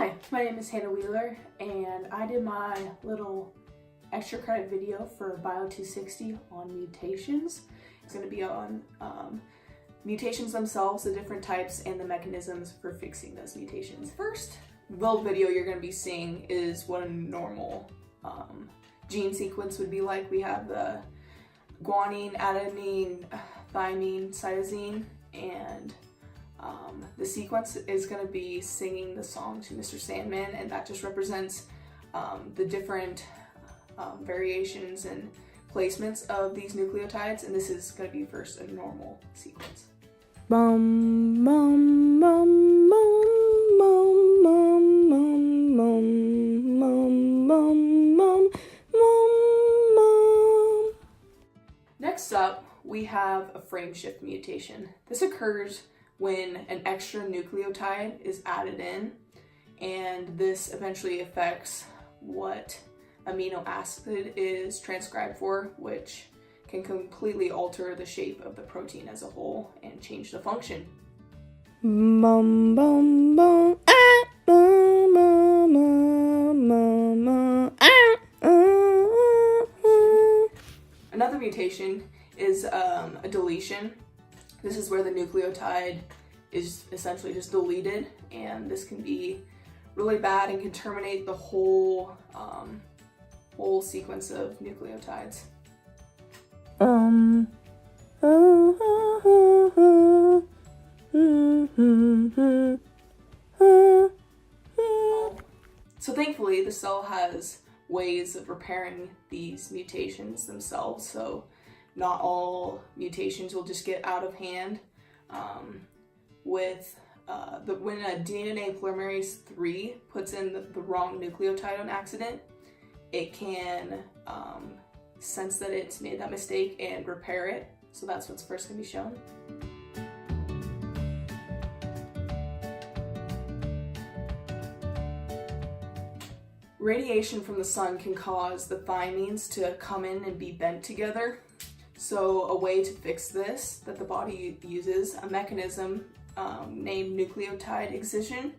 Hi, my name is Hannah Wheeler, and I did my little extra credit video for BIOB 260 on mutations. It's going to be on mutations themselves, the different types, and the mechanisms for fixing those mutations. First little video you're going to be seeing is what a normal gene sequence would be like. We have the guanine, adenine, thymine, cytosine, and the sequence is going to be singing the song to Mr. Sandman, and that just represents the different variations and placements of these nucleotides, and this is going to be first a normal sequence. Bum bum bum bum bum bum bum bum bum bum bum bum. Next up, we have a frame shift mutation. This occurs when an extra nucleotide is added in, and this eventually affects what amino acid is transcribed for, which can completely alter the shape of the protein as a whole and change the function. Bum bum bum ah bum bum bum bum ah. Another mutation is a deletion. This is where the nucleotide is essentially just deleted, and this can be really bad and can terminate the whole sequence of nucleotides. So thankfully, the cell has ways of repairing these mutations themselves, so not all mutations will just get out of hand. When a DNA polymerase 3 puts in the wrong nucleotide on accident, it can sense that it's made that mistake and repair it. So that's what's first going to be shown. Radiation from the sun can cause the thymines to come in and be bent together. So a way to fix this that the body uses a mechanism named nucleotide excision,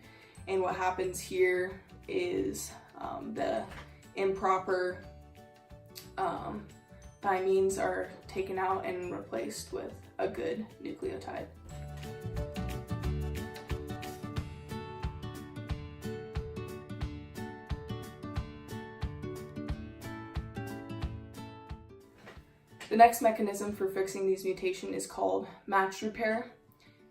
and what happens here is the improper thymines are taken out and replaced with a good nucleotide. The next mechanism for fixing these mutations is called matched repair,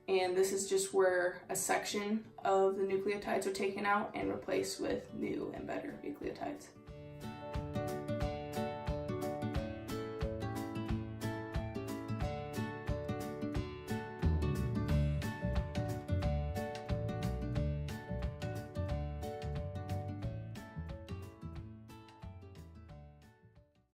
and this is just where a section of the nucleotides are taken out and replaced with new and better nucleotides.